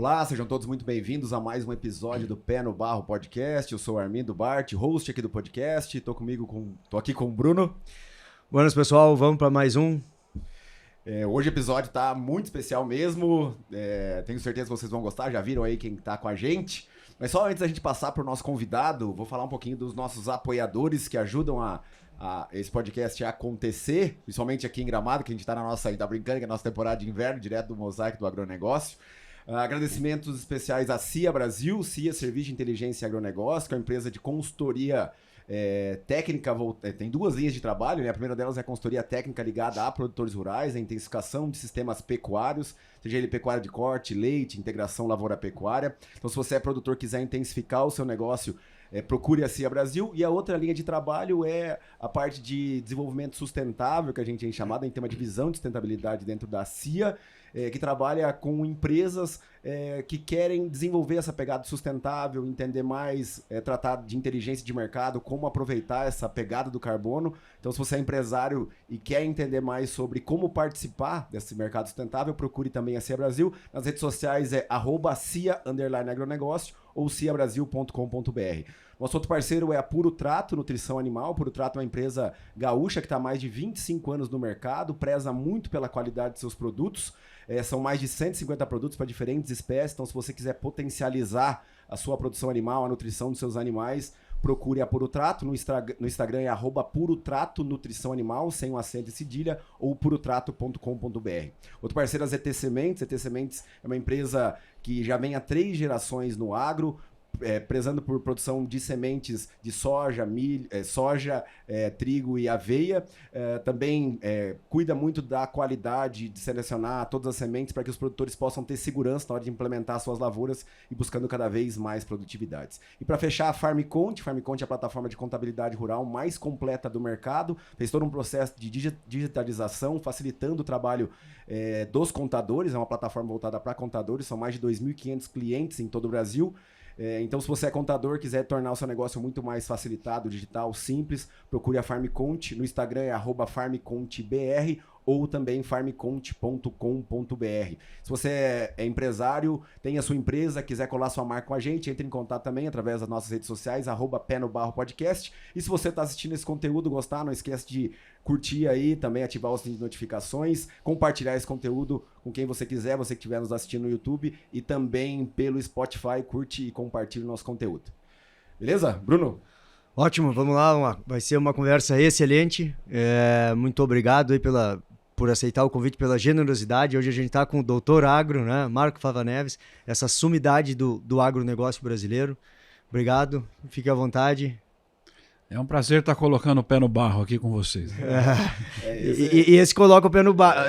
Olá, sejam todos muito bem-vindos a mais um episódio do Pé no Barro Podcast. Eu sou o Armindo Bart, host aqui do podcast. Tô aqui com o Bruno. Buenas, pessoal, vamos para mais um. Hoje o episódio tá muito especial mesmo. Tenho certeza que vocês vão gostar, já viram aí quem tá com a gente. Mas só antes da gente passar pro nosso convidado, vou falar um pouquinho dos nossos apoiadores que ajudam a esse podcast a acontecer, principalmente aqui em Gramado, que a gente tá tá brincando, que é a nossa temporada de inverno, direto do Mosaico do Agronegócio. Agradecimentos especiais à CIA Brasil, CIA Serviço de Inteligência e Agronegócio, que é uma empresa de consultoria técnica, tem duas linhas de trabalho, né? A primeira delas é a consultoria técnica ligada a produtores rurais, a intensificação de sistemas pecuários, seja ele pecuária de corte, leite, integração lavoura-pecuária. Então, se você é produtor e quiser intensificar o seu negócio, procure a CIA Brasil. E a outra linha de trabalho é a parte de desenvolvimento sustentável, que a gente tem chamado, a gente tem uma divisão de sustentabilidade dentro da CIA, que trabalha com empresas que querem desenvolver essa pegada sustentável, entender mais, tratar de inteligência de mercado, como aproveitar essa pegada do carbono. Então, se você é empresário e quer entender mais sobre como participar desse mercado sustentável, procure também a CIA Brasil. Nas redes sociais é @CIA_agronegócio ou ciabrasil.com.br. Nosso outro parceiro é a Puro Trato Nutrição Animal. Puro Trato é uma empresa gaúcha que está há mais de 25 anos no mercado, preza muito pela qualidade de seus produtos. São mais de 150 produtos para diferentes espécies, então se você quiser potencializar a sua produção animal, a nutrição dos seus animais, procure a Puro Trato. No Instagram é @purotrato nutrição animal, sem um acento e cedilha, ou purotrato.com.br. Outro parceiro é a ZT Sementes. ZT Sementes é uma empresa que já vem há 3 gerações no agro, prezando por produção de sementes de soja, milho, trigo e aveia. Também cuida muito da qualidade, de selecionar todas as sementes para que os produtores possam ter segurança na hora de implementar suas lavouras e buscando cada vez mais produtividades. E para fechar, a FarmCont. FarmCont é a plataforma de contabilidade rural mais completa do mercado. Fez todo um processo de digitalização, facilitando o trabalho dos contadores. É uma plataforma voltada para contadores. São mais de 2.500 clientes em todo o Brasil. Então, se você é contador, quiser tornar o seu negócio muito mais facilitado, digital, simples, procure a FarmCont. No Instagram é @FarmContBR ou também farmcont.com.br. Se você é empresário, tem a sua empresa, quiser colar sua marca com a gente, entre em contato também através das nossas redes sociais, @Pé no Barro Podcast. E se você está assistindo esse conteúdo, gostar, não esquece de curtir aí, também ativar o sininho de notificações, compartilhar esse conteúdo com quem você quiser, você que estiver nos assistindo no YouTube e também pelo Spotify, curte e compartilhe o nosso conteúdo. Beleza? Bruno? Ótimo, vamos lá, vai ser uma conversa excelente. Muito obrigado aí por aceitar o convite, pela generosidade. Hoje a gente está com o Doutor Agro, né? Marco Fava Neves, essa sumidade do agronegócio brasileiro. Obrigado, fique à vontade. É um prazer estar colocando o pé no barro aqui com vocês. E esse coloca o pé no barro.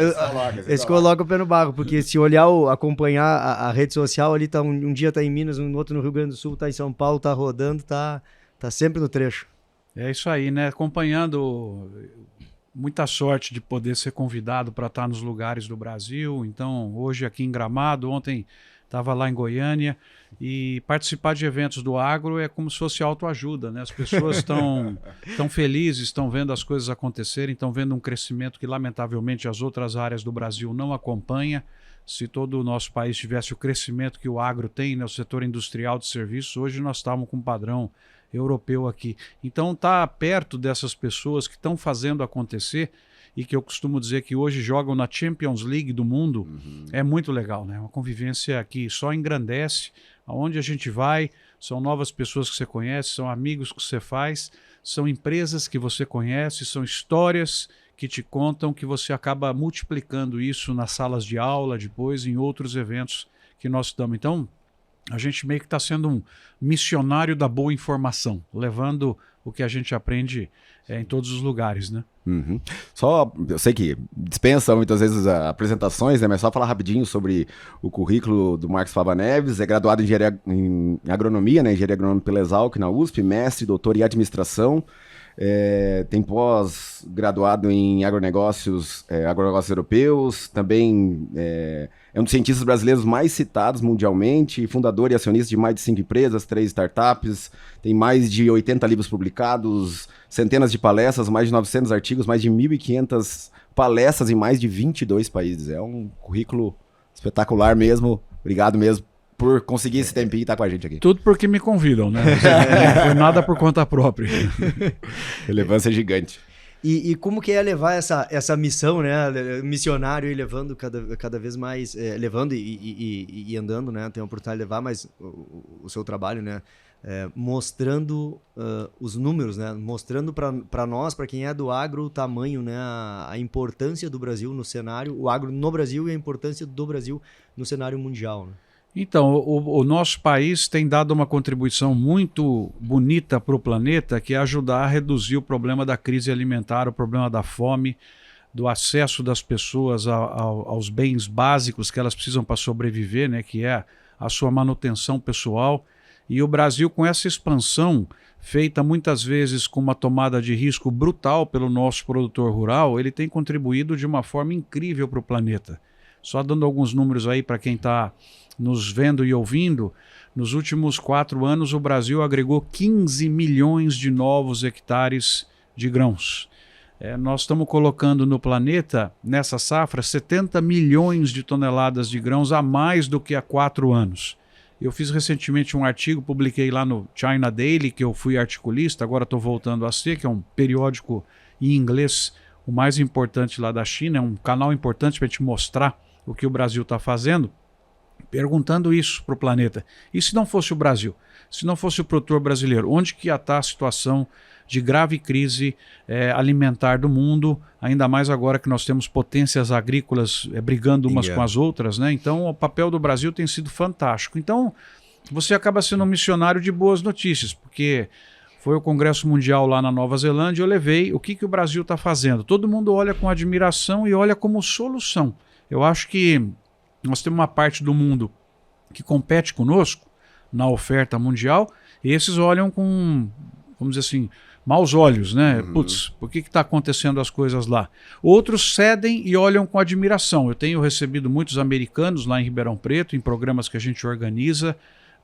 Esse coloca o pé no barro, porque se olhar, acompanhar a rede social ali, um dia está em Minas, um outro no Rio Grande do Sul, está em São Paulo, está rodando, tá sempre no trecho. É isso aí, né? Acompanhando, muita sorte de poder ser convidado para estar nos lugares do Brasil. Então, hoje aqui em Gramado, ontem estava lá em Goiânia, e participar de eventos do agro é como se fosse autoajuda, né? As pessoas estão felizes, estão vendo as coisas acontecerem, estão vendo um crescimento que lamentavelmente as outras áreas do Brasil não acompanham. Se todo o nosso país tivesse o crescimento que o agro tem, né, o setor industrial de serviços, hoje nós estávamos com um padrão europeu aqui. Então, tá perto dessas pessoas que estão fazendo acontecer e que eu costumo dizer que hoje jogam na Champions League do mundo, é muito legal, né? Uma convivência que só engrandece. Aonde a gente vai, são novas pessoas que você conhece, são amigos que você faz, são empresas que você conhece, são histórias que te contam, que você acaba multiplicando isso nas salas de aula, depois em outros eventos que nós estamos. Então, a gente meio que está sendo um missionário da boa informação, levando o que a gente aprende em todos os lugares, né? Só, eu sei que dispensa muitas vezes apresentações, né? Mas só falar rapidinho sobre o currículo do Marcos Fava Neves. É graduado em agronomia, né? Engenharia agronômica pela Exalc na USP, mestre, doutor em administração. Tem pós-graduado em agronegócios europeus, também é um dos cientistas brasileiros mais citados mundialmente, fundador e acionista de mais de 5 empresas, 3 startups, tem mais de 80 livros publicados, centenas de palestras, mais de 900 artigos, mais de 1.500 palestras em mais de 22 países. É um currículo espetacular mesmo. Obrigado mesmo por conseguir esse tempinho e estar com a gente aqui. Tudo porque me convidam, né? Não foi nada por conta própria. Relevância gigante. E como que é levar essa missão, né? Missionário e levando cada vez mais, levando e andando, né? Tem a oportunidade de levar, mas o seu trabalho, né? Mostrando os números, né? Mostrando para nós, para quem é do agro, o tamanho, né? A importância do Brasil no cenário, o agro no Brasil e a importância do Brasil no cenário mundial, né? Então, o nosso país tem dado uma contribuição muito bonita para o planeta, que é ajudar a reduzir o problema da crise alimentar, o problema da fome, do acesso das pessoas aos bens básicos que elas precisam para sobreviver, né, que é a sua manutenção pessoal. E o Brasil, com essa expansão, feita muitas vezes com uma tomada de risco brutal pelo nosso produtor rural, ele tem contribuído de uma forma incrível para o planeta. Só dando alguns números aí para quem está nos vendo e ouvindo, nos últimos 4 anos o Brasil agregou 15 milhões de novos hectares de grãos. Nós estamos colocando no planeta, nessa safra, 70 milhões de toneladas de grãos a mais do que há 4 anos. Eu fiz recentemente um artigo, publiquei lá no China Daily, que eu fui articulista, agora estou voltando a ser, que é um periódico em inglês, o mais importante lá da China, é um canal importante para te mostrar o que o Brasil está fazendo, perguntando isso para o planeta. E se não fosse o Brasil? Se não fosse o produtor brasileiro, onde que ia estar a situação de grave crise alimentar do mundo, ainda mais agora que nós temos potências agrícolas brigando umas com as outras, né? Então o papel do Brasil tem sido fantástico. Então você acaba sendo um missionário de boas notícias, porque foi o Congresso Mundial lá na Nova Zelândia, eu levei o que o Brasil está fazendo. Todo mundo olha com admiração e olha como solução. Eu acho que nós temos uma parte do mundo que compete conosco na oferta mundial, e esses olham com, vamos dizer assim, maus olhos, né? Putz, por que está acontecendo as coisas lá? Outros cedem e olham com admiração. Eu tenho recebido muitos americanos lá em Ribeirão Preto, em programas que a gente organiza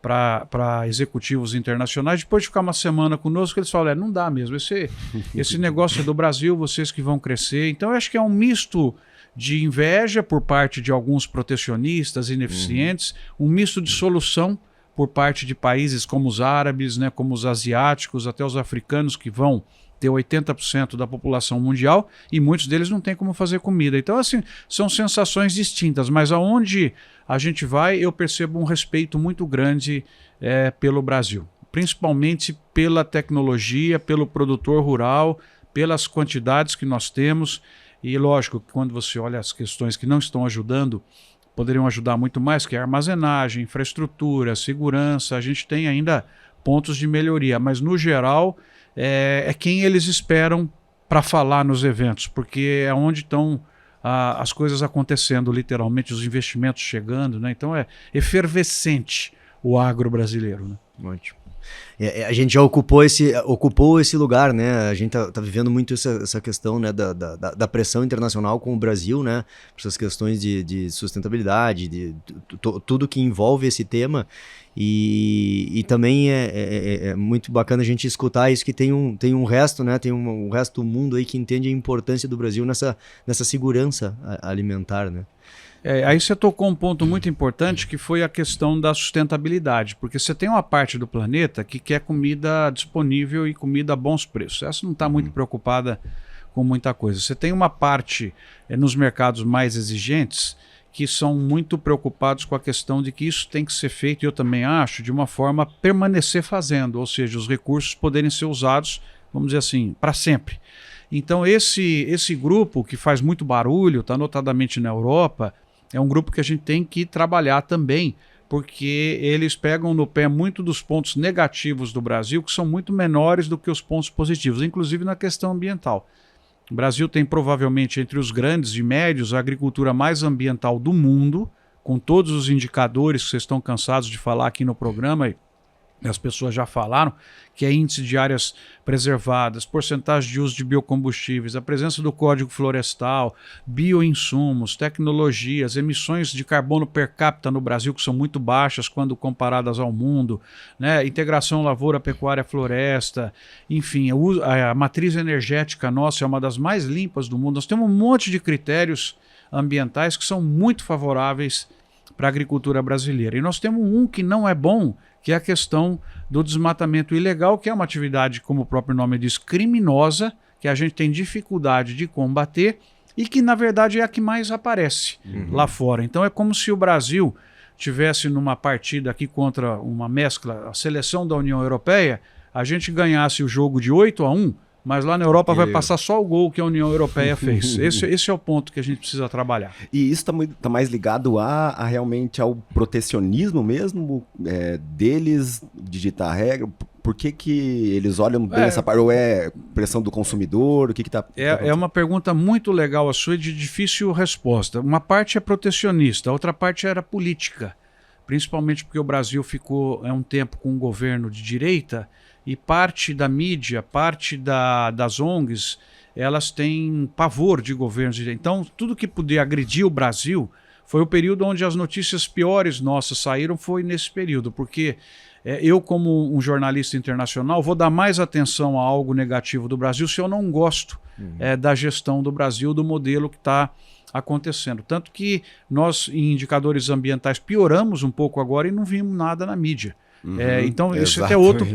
para executivos internacionais. Depois de ficar uma semana conosco, eles falam, não dá mesmo, esse negócio é do Brasil, vocês que vão crescer. Então eu acho que é um misto de inveja por parte de alguns protecionistas ineficientes, um misto de solução por parte de países como os árabes, né, como os asiáticos, até os africanos, que vão ter 80% da população mundial, e muitos deles não têm como fazer comida. Então, assim, são sensações distintas, mas aonde a gente vai, eu percebo um respeito muito grande pelo Brasil, principalmente pela tecnologia, pelo produtor rural, pelas quantidades que nós temos. E lógico que quando você olha as questões que não estão ajudando, poderiam ajudar muito mais, que é armazenagem, infraestrutura, segurança, a gente tem ainda pontos de melhoria, mas no geral é quem eles esperam para falar nos eventos, porque é onde estão as coisas acontecendo, literalmente, os investimentos chegando, né? Então é efervescente o agro brasileiro, né? Ótimo. A gente já ocupou esse lugar, né? A gente tá vivendo muito essa questão, né, da pressão internacional com o Brasil, né? Essas questões de sustentabilidade, de tudo que envolve esse tema. E também é muito bacana a gente escutar isso, que tem um resto, né? Tem um resto do mundo aí que entende a importância do Brasil nessa segurança alimentar, né? Aí você tocou um ponto muito importante, que foi a questão da sustentabilidade, porque você tem uma parte do planeta que quer comida disponível e comida a bons preços. Essa não está muito preocupada com muita coisa. Você tem uma parte nos mercados mais exigentes que são muito preocupados com a questão de que isso tem que ser feito, e eu também acho, de uma forma permanecer fazendo, ou seja, os recursos poderem ser usados, vamos dizer assim, para sempre. Então esse grupo que faz muito barulho, está notadamente na Europa, é um grupo que a gente tem que trabalhar também, porque eles pegam no pé muito dos pontos negativos do Brasil, que são muito menores do que os pontos positivos, inclusive na questão ambiental. O Brasil tem provavelmente entre os grandes e médios a agricultura mais ambiental do mundo, com todos os indicadores que vocês estão cansados de falar aqui no programa, e as pessoas já falaram, que é índice de áreas preservadas, porcentagem de uso de biocombustíveis, a presença do Código Florestal, bioinsumos, tecnologias, emissões de carbono per capita no Brasil, que são muito baixas quando comparadas ao mundo, né? Integração lavoura, pecuária, floresta, enfim, a matriz energética nossa é uma das mais limpas do mundo. Nós temos um monte de critérios ambientais que são muito favoráveis para a agricultura brasileira. E nós temos um que não é bom, que é a questão do desmatamento ilegal, que é uma atividade, como o próprio nome diz, criminosa, que a gente tem dificuldade de combater e que, na verdade, é a que mais aparece lá fora. Então é como se o Brasil tivesse numa partida aqui contra uma mescla, a seleção da União Europeia, a gente ganhasse o jogo de 8-1, mas lá na Europa vai passar só o gol que a União Europeia fez. Esse é o ponto que a gente precisa trabalhar. E isso tá mais ligado a realmente ao protecionismo mesmo deles, de ditar regra? Por que eles olham bem essa parte? Ou é pressão do consumidor? O que tá é uma pergunta muito legal a sua e de difícil resposta. Uma parte é protecionista, a outra parte era política. Principalmente porque o Brasil ficou um tempo com um governo de direita e parte da mídia, parte das ONGs, elas têm pavor de governos de direita. Então, tudo que podia agredir o Brasil foi o período onde as notícias piores nossas saíram, foi nesse período, porque eu, como um jornalista internacional, vou dar mais atenção a algo negativo do Brasil se eu não gosto da gestão do Brasil, do modelo que está acontecendo. Tanto que nós, em indicadores ambientais, pioramos um pouco agora e não vimos nada na mídia. Então, isso é outro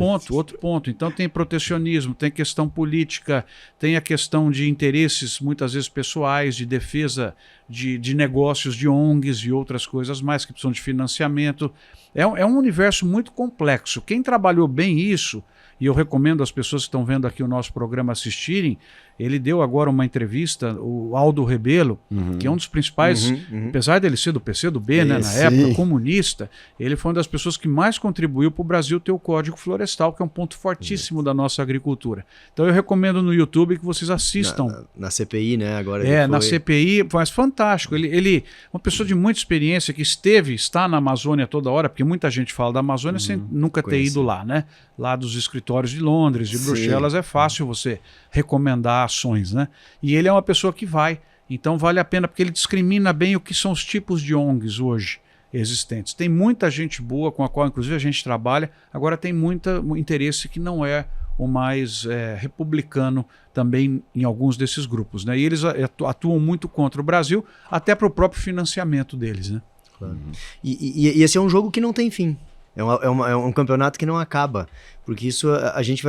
ponto. Então, tem protecionismo, tem questão política, tem a questão de interesses, muitas vezes pessoais, de defesa de negócios, de ONGs e outras coisas mais que precisam de financiamento. É um universo muito complexo. Quem trabalhou bem isso, e eu recomendo às pessoas que estão vendo aqui o nosso programa assistirem, ele deu agora uma entrevista, o Aldo Rebelo, que é um dos principais, apesar dele ser do PCdoB, né, na época, comunista, ele foi uma das pessoas que mais contribuiu para o Brasil ter o Código Florestal, que é um ponto fortíssimo da nossa agricultura. Então eu recomendo no YouTube que vocês assistam. Na CPI, né? Agora na CPI, mas fantástico. Ele uma pessoa de muita experiência, que está na Amazônia toda hora, porque muita gente fala da Amazônia sem nunca ter ido lá, né? Lá dos escritórios de Londres, de Bruxelas, é fácil você recomendar ações, né? E ele é uma pessoa que vai. Então vale a pena, porque ele discrimina bem o que são os tipos de ONGs hoje existentes. Tem muita gente boa com a qual, inclusive, a gente trabalha. Agora tem muito interesse que não é o mais republicano também em alguns desses grupos, né? E eles atuam muito contra o Brasil, até para o próprio financiamento deles, né? Claro. E esse é um jogo que não tem fim. É um campeonato que não acaba, porque isso a gente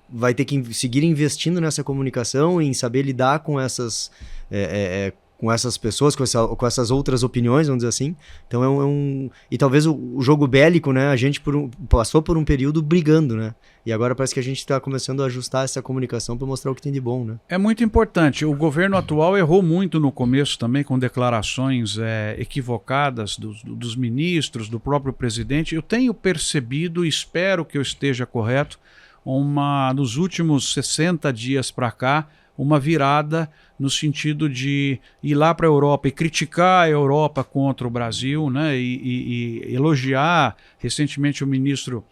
vai ter que seguir investindo nessa comunicação, em saber lidar com essas pessoas, com essas outras opiniões, vamos dizer assim. Então e talvez o jogo bélico, né? A gente passou por um período brigando, né? E agora parece que a gente está começando a ajustar essa comunicação para mostrar o que tem de bom, né? É muito importante. O governo atual errou muito no começo também, com declarações equivocadas dos ministros, do próprio presidente. Eu tenho percebido, espero que eu esteja correto, nos últimos 60 dias para cá, uma virada no sentido de ir lá para a Europa e criticar a Europa contra o Brasil, né? E elogiar recentemente o ministro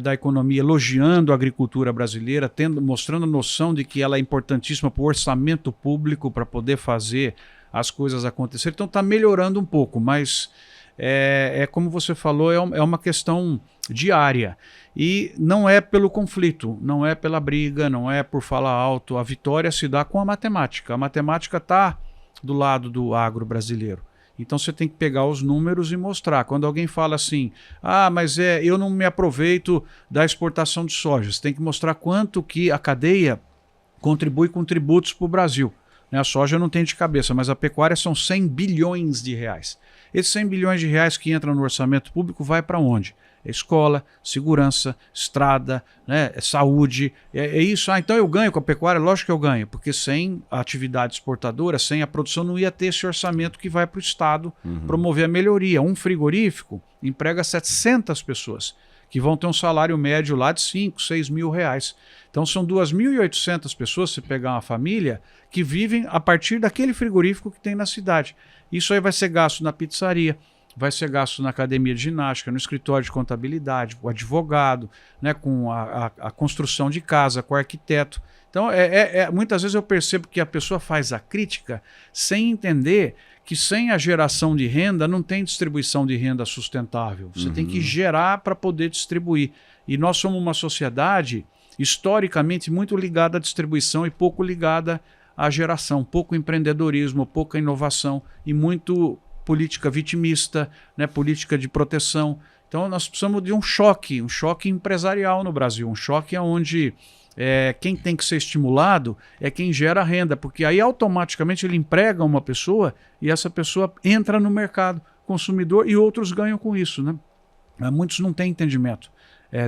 da Economia, elogiando a agricultura brasileira, mostrando a noção de que ela é importantíssima para o orçamento público, para poder fazer as coisas acontecer. Então está melhorando um pouco, mas como você falou, é uma questão diária. E não é pelo conflito, não é pela briga, não é por falar alto. A vitória se dá com a matemática. A matemática está do lado do agro brasileiro. Então você tem que pegar os números e mostrar. Quando alguém fala assim, mas eu não me aproveito da exportação de soja, você tem que mostrar quanto que a cadeia contribui com tributos para o Brasil. A soja não tem de cabeça, mas a pecuária são 100 bilhões de reais. Esses 100 bilhões de reais que entram no orçamento público vai para onde? Escola, segurança, estrada, né, saúde, isso. Então eu ganho com a pecuária? Lógico que eu ganho, porque sem a atividade exportadora, sem a produção, não ia ter esse orçamento que vai para o Estado promover a melhoria. Um frigorífico emprega 700 pessoas, que vão ter um salário médio lá de 5, 6 mil reais. Então são 2.800 pessoas, se pegar uma família, que vivem a partir daquele frigorífico que tem na cidade. Isso aí vai ser gasto na pizzaria, vai ser gasto na academia de ginástica, no escritório de contabilidade, com o advogado, né, com a construção de casa, com o arquiteto. Então, muitas vezes eu percebo que a pessoa faz a crítica sem entender que sem a geração de renda não tem distribuição de renda sustentável. Você tem que gerar para poder distribuir. E nós somos uma sociedade historicamente muito ligada à distribuição e pouco ligada à geração, pouco empreendedorismo, pouca inovação e muito política vitimista, né, política de proteção. Então nós precisamos de um choque empresarial no Brasil, um choque onde quem tem que ser estimulado é quem gera renda, porque aí automaticamente ele emprega uma pessoa e essa pessoa entra no mercado consumidor e outros ganham com isso, né? Muitos não têm entendimento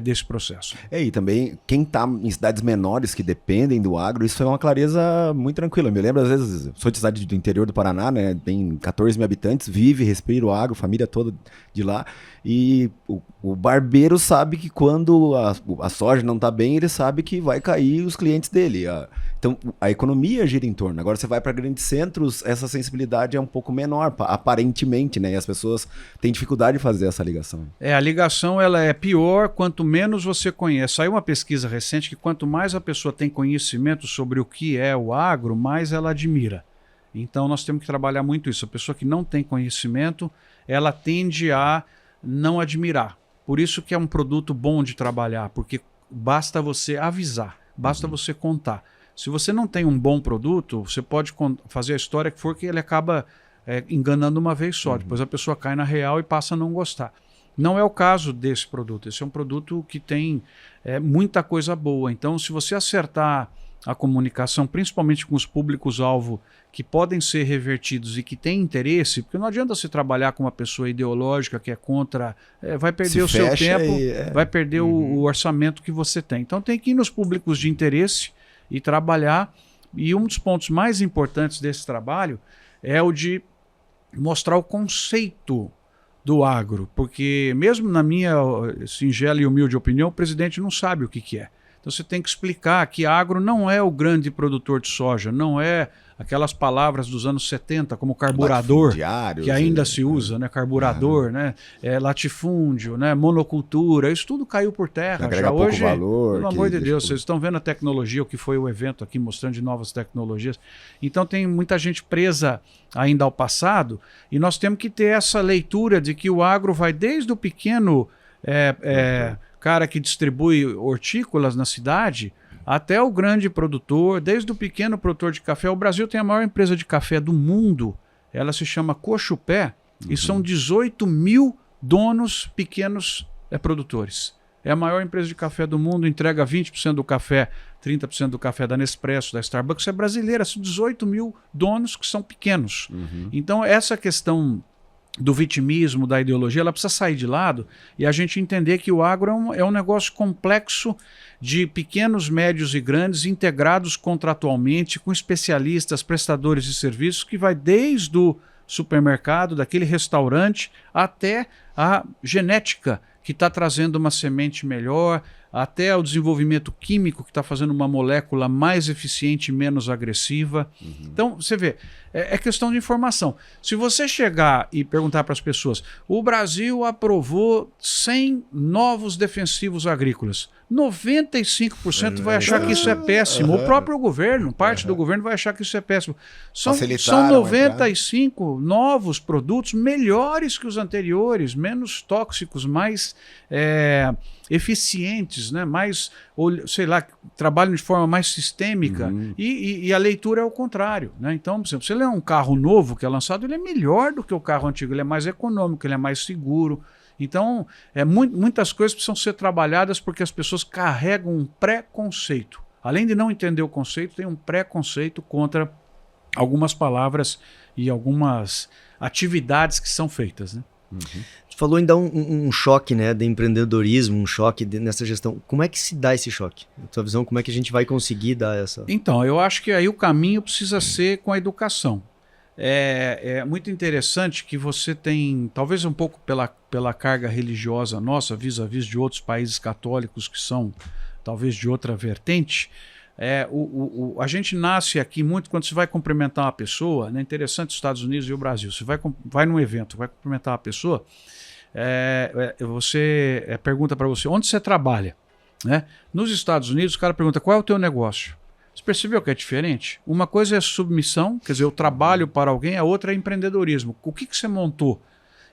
desse processo. E também, quem está em cidades menores que dependem do agro, isso é uma clareza muito tranquila. Eu me lembro, às vezes, sou de cidade do interior do Paraná, né? Tem 14 mil habitantes, vive, respira o agro, família toda de lá. E o barbeiro sabe que quando a soja não está bem, ele sabe que vai cair os clientes dele. Então, a economia gira em torno. Agora, você vai para grandes centros, essa sensibilidade é um pouco menor, aparentemente, né? E as pessoas têm dificuldade de fazer essa ligação. A ligação ela é pior quanto menos você conhece. Saiu uma pesquisa recente que quanto mais a pessoa tem conhecimento sobre o que é o agro, mais ela admira. Então, nós temos que trabalhar muito isso. A pessoa que não tem conhecimento, ela tende a não admirar. Por isso que é um produto bom de trabalhar, porque basta você avisar, basta você contar. Se você não tem um bom produto, você pode fazer a história que for que ele acaba enganando uma vez só. Depois a pessoa cai na real e passa a não gostar. Não é o caso desse produto. Esse é um produto que tem muita coisa boa. Então, se você acertar a comunicação, principalmente com os públicos-alvo que podem ser revertidos e que têm interesse, porque não adianta você trabalhar com uma pessoa ideológica que é contra, vai perder o seu tempo, vai perder o orçamento que você tem. Então tem que ir nos públicos de interesse e trabalhar. E um dos pontos mais importantes desse trabalho é o de mostrar o conceito do agro, porque mesmo na minha singela e humilde opinião, o presidente não sabe o que é. Então você tem que explicar que agro não é o grande produtor de soja, não é aquelas palavras dos anos 70, como carburador, que ainda se usa, né? Carburador, né? Latifúndio, né? Monocultura, isso tudo caiu por terra. Já hoje, valor, pelo amor de Deus, vocês estão vendo a tecnologia, o que foi o evento aqui mostrando de novas tecnologias. Então tem muita gente presa ainda ao passado e nós temos que ter essa leitura de que o agro vai desde o pequeno cara que distribui hortícolas na cidade até o grande produtor, desde o pequeno produtor de café. O Brasil tem a maior empresa de café do mundo, ela se chama Cochupé, e são 18 mil donos pequenos produtores. É a maior empresa de café do mundo, entrega 20% do café, 30% do café da Nespresso, da Starbucks, é brasileira, são 18 mil donos que são pequenos. Então essa questão do vitimismo, da ideologia, ela precisa sair de lado e a gente entender que o agro é um negócio complexo de pequenos, médios e grandes integrados contratualmente com especialistas, prestadores de serviços, que vai desde o supermercado, daquele restaurante, até a genética que está trazendo uma semente melhor, até o desenvolvimento químico que está fazendo uma molécula mais eficiente e menos agressiva. Então, você vê, é questão de informação. Se você chegar e perguntar para as pessoas, o Brasil aprovou 100 novos defensivos agrícolas, 95% vai achar que isso é péssimo. O próprio governo, parte do governo vai achar que isso é péssimo. São 95 novos produtos melhores que os anteriores, menos tóxicos, mais eficientes, né? Mais, sei lá, trabalham de forma mais sistêmica e a leitura é o contrário, né? Então, por exemplo, se ele é um carro novo que é lançado, ele é melhor do que o carro antigo, ele é mais econômico, ele é mais seguro. Então, muitas coisas precisam ser trabalhadas porque as pessoas carregam um preconceito. Além de não entender o conceito, tem um preconceito contra algumas palavras e algumas atividades que são feitas, né? Você falou em dar um choque, né, de empreendedorismo, um choque nessa gestão. Como é que se dá esse choque? Na sua visão, como é que a gente vai conseguir dar essa... Então, eu acho que aí o caminho precisa ser com a educação. É muito interessante que você tem, talvez um pouco pela carga religiosa nossa, vis-à-vis de outros países católicos que são talvez de outra vertente, a gente nasce aqui muito quando você vai cumprimentar uma pessoa, né? Interessante os Estados Unidos e o Brasil, você vai num evento, vai cumprimentar uma pessoa, você pergunta para você, onde você trabalha? Né? Nos Estados Unidos o cara pergunta, qual é o teu negócio? Você percebeu que é diferente? Uma coisa é submissão, quer dizer, eu trabalho para alguém, a outra é empreendedorismo. O que você montou?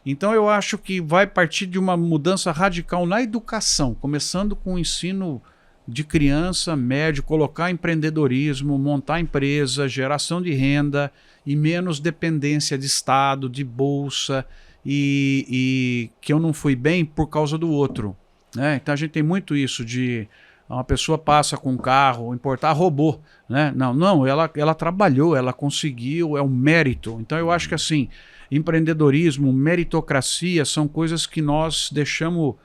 Então eu acho que vai partir de uma mudança radical na educação, começando com o ensino de criança, médio, colocar empreendedorismo, montar empresa, geração de renda e menos dependência de Estado, de bolsa e que eu não fui bem por causa do outro, né? Então a gente tem muito isso de uma pessoa passa com um carro, importar robô, né? Não, ela trabalhou, ela conseguiu, é um mérito. Então eu acho que assim, empreendedorismo, meritocracia são coisas que nós deixamos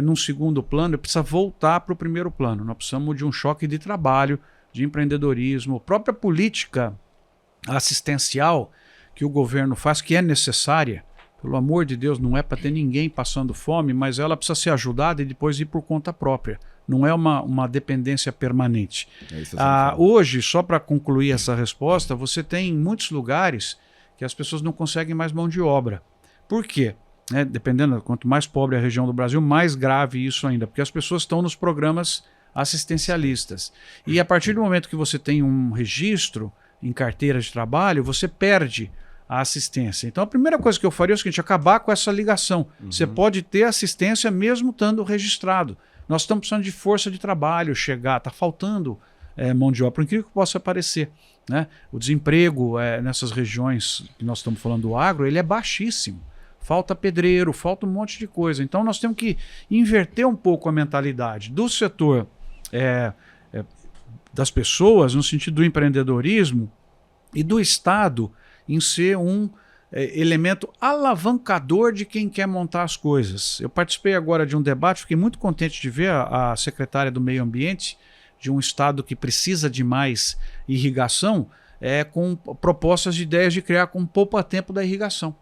num segundo plano, precisa voltar para o primeiro plano. Nós precisamos de um choque de trabalho, de empreendedorismo, própria política assistencial que o governo faz, que é necessária. Pelo amor de Deus, não é para ter ninguém passando fome, mas ela precisa ser ajudada e depois ir por conta própria. Não é uma dependência permanente. Hoje, só para concluir essa resposta, você tem em muitos lugares que as pessoas não conseguem mais mão de obra. Por quê? Dependendo, quanto mais pobre a região do Brasil, mais grave isso ainda, porque as pessoas estão nos programas assistencialistas. E a partir do momento que você tem um registro em carteira de trabalho, você perde a assistência. Então a primeira coisa que eu faria é o seguinte, acabar com essa ligação. Você pode ter assistência mesmo estando registrado. Nós estamos precisando de força de trabalho, está faltando mão de obra, por incrível que possa parecer, né? O desemprego nessas regiões que nós estamos falando do agro, ele é baixíssimo. Falta pedreiro, falta um monte de coisa. Então nós temos que inverter um pouco a mentalidade do setor das pessoas, no sentido do empreendedorismo, e do Estado em ser um elemento alavancador de quem quer montar as coisas. Eu participei agora de um debate, fiquei muito contente de ver a secretária do Meio Ambiente de um estado que precisa de mais irrigação, com propostas de ideias de criar com poupa-tempo da irrigação.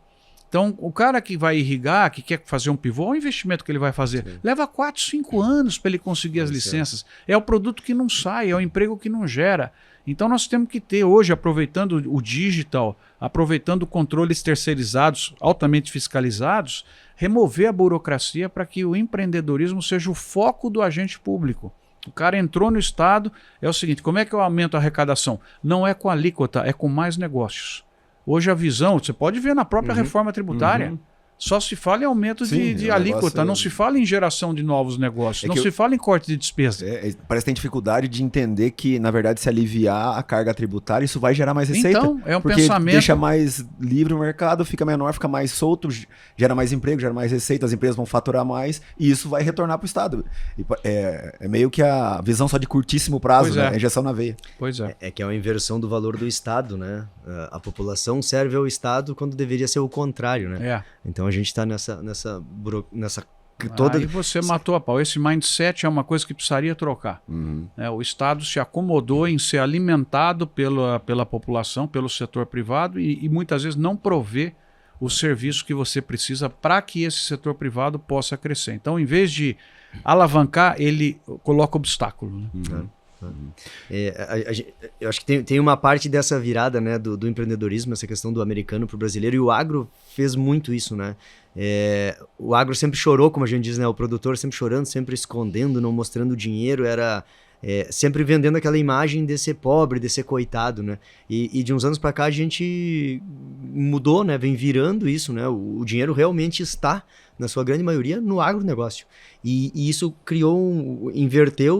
Então, o cara que vai irrigar, que quer fazer um pivô, olha o investimento que ele vai fazer. Sim. Leva 4, 5 anos para ele conseguir as licenças. É o produto que não sai, é o emprego que não gera. Então, nós temos que ter hoje, aproveitando o digital, aproveitando controles terceirizados, altamente fiscalizados, remover a burocracia para que o empreendedorismo seja o foco do agente público. O cara entrou no Estado, é o seguinte, como é que eu aumento a arrecadação? Não é com alíquota, é com mais negócios. Hoje a visão, você pode ver na própria reforma tributária, só se fala em aumento de alíquota, não se fala em geração de novos negócios, não se fala em corte de despesa. Parece que tem dificuldade de entender que, na verdade, se aliviar a carga tributária, isso vai gerar mais receita. Então, é um porque pensamento... deixa mais livre o mercado, fica menor, fica mais solto, gera mais emprego, gera mais receita, as empresas vão faturar mais e isso vai retornar para o Estado. É meio que a visão só de curtíssimo prazo, né? Injeção na veia. Pois é. É que é uma inversão do valor do Estado, né? A população serve ao Estado quando deveria ser o contrário, né? Então a gente está nessa toda... Aí você matou a pau. Esse mindset é uma coisa que precisaria trocar. O Estado se acomodou em ser alimentado pela população, pelo setor privado e muitas vezes não prover o serviço que você precisa para que esse setor privado possa crescer. Então, em vez de alavancar, ele coloca obstáculo, né? Eu acho que tem uma parte dessa virada, né, do empreendedorismo, essa questão do americano para o brasileiro, e o agro fez muito isso, né? O agro sempre chorou, como a gente diz, né? O produtor sempre chorando, sempre escondendo, não mostrando dinheiro, era sempre vendendo aquela imagem de ser pobre, de ser coitado, né? E de uns anos para cá a gente mudou, né? Vem virando isso, né? O dinheiro realmente está, na sua grande maioria, no agronegócio. E isso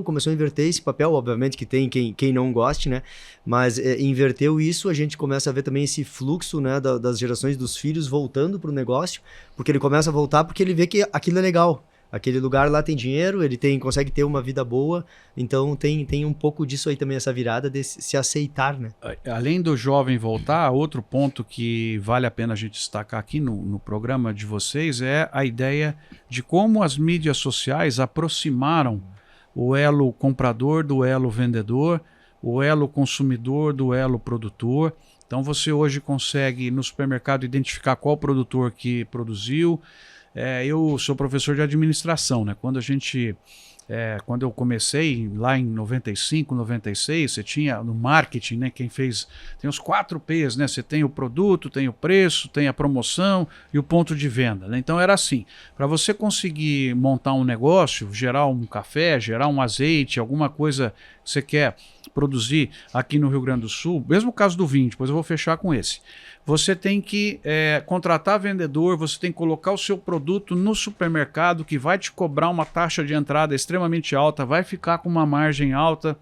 começou a inverter esse papel, obviamente que tem quem não goste, né? Mas inverteu isso, a gente começa a ver também esse fluxo, né, das gerações dos filhos voltando para o negócio, porque ele começa a voltar porque ele vê que aquilo é legal. Aquele lugar lá tem dinheiro, ele consegue ter uma vida boa, então tem um pouco disso aí também, essa virada de se aceitar, né? Além do jovem voltar, outro ponto que vale a pena a gente destacar aqui no programa de vocês é a ideia de como as mídias sociais aproximaram o elo comprador do elo vendedor, o elo consumidor do elo produtor. Então você hoje consegue no supermercado identificar qual produtor que produziu. Eu sou professor de administração, né? Quando eu comecei lá em 95, 96, você tinha no marketing, né? Tem os 4 P's, né? Você tem o produto, tem o preço, tem a promoção e o ponto de venda, né? Então era assim, para você conseguir montar um negócio, gerar um café, gerar um azeite, alguma coisa que você quer produzir aqui no Rio Grande do Sul, mesmo o caso do vinho, depois eu vou fechar com esse. Você tem que contratar vendedor, você tem que colocar o seu produto no supermercado, que vai te cobrar uma taxa de entrada extremamente alta, vai ficar com uma margem alta.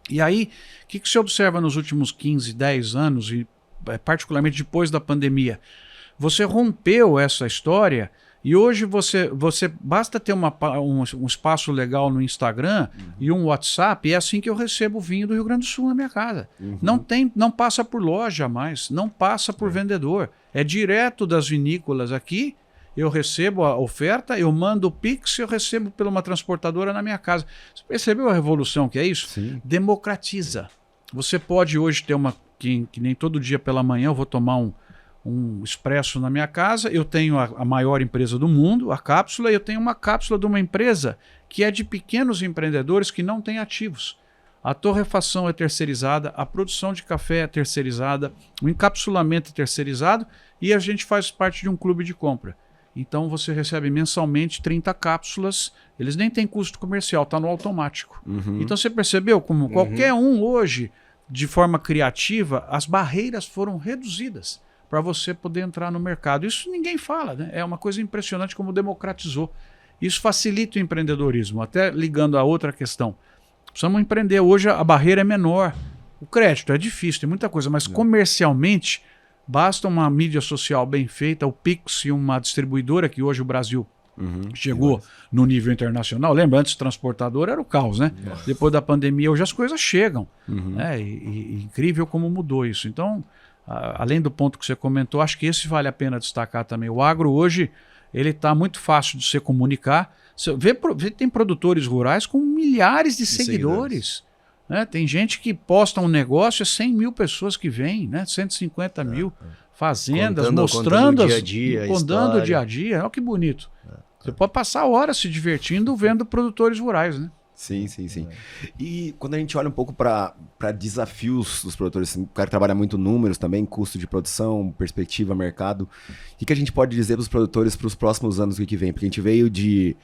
E aí, o que você observa nos últimos 15, 10 anos, e particularmente depois da pandemia? Você rompeu essa história e hoje você basta ter um espaço legal no Instagram e um WhatsApp, e é assim que eu recebo o vinho do Rio Grande do Sul na minha casa. Não passa por loja mais, não passa por vendedor. É direto das vinícolas aqui, eu recebo a oferta, eu mando o Pix, eu recebo por uma transportadora na minha casa. Você percebeu a revolução que é isso? Sim. Democratiza. Você pode hoje ter que nem todo dia pela manhã eu vou tomar um expresso na minha casa, eu tenho a maior empresa do mundo, a Cápsula, e eu tenho uma cápsula de uma empresa que é de pequenos empreendedores que não têm ativos. A torrefação é terceirizada, a produção de café é terceirizada, o encapsulamento é terceirizado e a gente faz parte de um clube de compra. Então você recebe mensalmente 30 cápsulas, eles nem têm custo comercial, está no automático. Então você percebeu como qualquer um hoje, de forma criativa, as barreiras foram reduzidas para você poder entrar no mercado. Isso ninguém fala, né? É uma coisa impressionante como democratizou. Isso facilita o empreendedorismo. Até ligando a outra questão. Precisamos empreender. Hoje a barreira é menor. O crédito é difícil, tem muita coisa, mas comercialmente basta uma mídia social bem feita, o Pix e uma distribuidora, que hoje o Brasil chegou no nível internacional. Lembra, antes o transportador era o caos, né? Depois da pandemia, hoje as coisas chegam. Né? E incrível como mudou isso. Então, além do ponto que você comentou, acho que esse vale a pena destacar também. O agro hoje, ele está muito fácil de se comunicar. Você vê, tem produtores rurais com milhares de seguidores. Né? Tem gente que posta um negócio, 100 mil pessoas que vêm, né? 150 mil fazendas, mostrando, contando o dia a dia. Olha que bonito. Você pode passar horas se divertindo vendo produtores rurais, né? Sim. E quando a gente olha um pouco para desafios dos produtores, o cara trabalha muito números também, custo de produção, perspectiva, mercado, o que a gente pode dizer para os produtores para os próximos anos que vem? Porque a gente veio de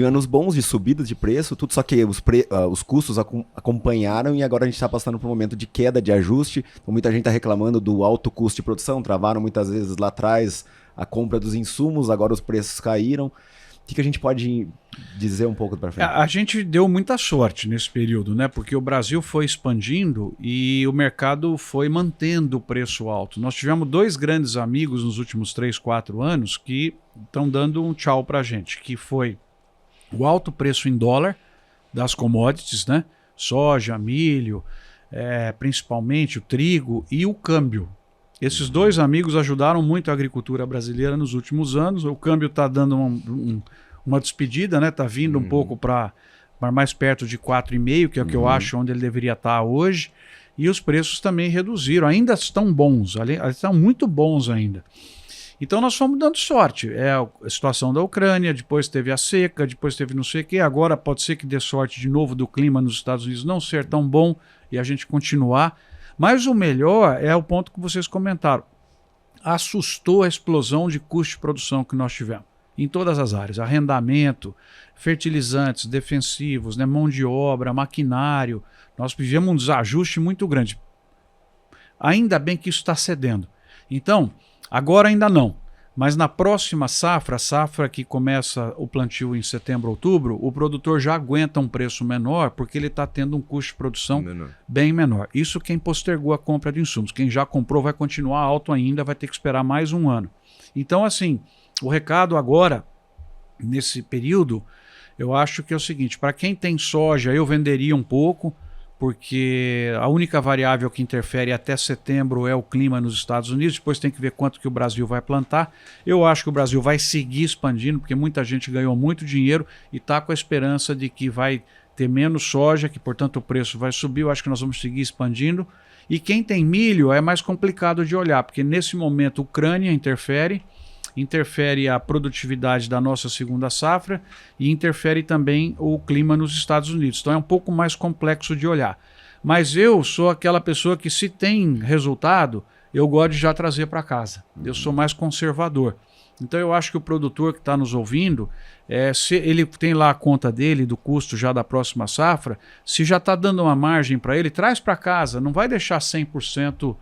anos bons de subida de preço, tudo, só que os custos acompanharam e agora a gente está passando por um momento de queda, de ajuste. Então, muita gente está reclamando do alto custo de produção, travaram muitas vezes lá atrás a compra dos insumos, agora os preços caíram. O que a gente pode dizer um pouco para frente? A gente deu muita sorte nesse período, né? Porque o Brasil foi expandindo e o mercado foi mantendo o preço alto. Nós tivemos 2 grandes amigos nos últimos 3, 4 anos que estão dando um tchau para a gente, que foi o alto preço em dólar das commodities, né? Soja, milho, principalmente o trigo e o câmbio. Esses 2 amigos ajudaram muito a agricultura brasileira nos últimos anos. O câmbio está dando uma despedida, né? Está vindo um pouco para mais perto de 4,5, que é o que eu acho onde ele deveria estar hoje. E os preços também reduziram. Ainda estão bons, estão muito bons ainda. Então nós fomos dando sorte. É a situação da Ucrânia, depois teve a seca, depois teve não sei o quê. Agora pode ser que dê sorte de novo do clima nos Estados Unidos não ser tão bom e a gente continuar. Mas o melhor é o ponto que vocês comentaram. Assustou a explosão de custo de produção que nós tivemos em todas as áreas. Arrendamento, fertilizantes, defensivos, né, mão de obra, maquinário. Nós vivemos um desajuste muito grande. Ainda bem que isso está cedendo. Então, agora ainda não. Mas na próxima safra, a safra que começa o plantio em setembro, outubro, o produtor já aguenta um preço menor porque ele está tendo um custo de produção bem menor. Isso quem postergou a compra de insumos. Quem já comprou vai continuar alto ainda, vai ter que esperar mais um ano. Então, assim, o recado agora, nesse período, eu acho que é o seguinte, para quem tem soja, eu venderia um pouco, porque a única variável que interfere até setembro é o clima nos Estados Unidos, depois tem que ver quanto que o Brasil vai plantar. Eu acho que o Brasil vai seguir expandindo, porque muita gente ganhou muito dinheiro e está com a esperança de que vai ter menos soja, que portanto o preço vai subir. Eu acho que nós vamos seguir expandindo. E quem tem milho é mais complicado de olhar, porque nesse momento a Ucrânia interfere a produtividade da nossa segunda safra e interfere também o clima nos Estados Unidos. Então é um pouco mais complexo de olhar. Mas eu sou aquela pessoa que, se tem resultado, eu gosto de já trazer para casa. Eu sou mais conservador. Então eu acho que o produtor que está nos ouvindo, se ele tem lá a conta dele, do custo já da próxima safra, se já está dando uma margem para ele, traz para casa, não vai deixar 100%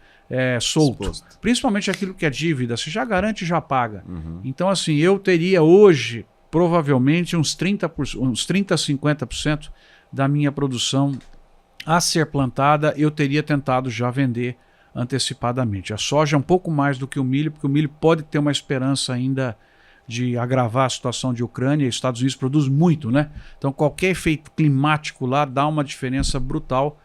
solto. Exposto. Principalmente aquilo que é dívida, se já garante, já paga. Então assim, eu teria hoje, provavelmente, uns 30%, 50% da minha produção a ser plantada, eu teria tentado já vender antecipadamente. A soja é um pouco mais do que o milho, porque o milho pode ter uma esperança ainda de agravar a situação de Ucrânia, e os Estados Unidos produz muito, né? Então qualquer efeito climático lá dá uma diferença brutal,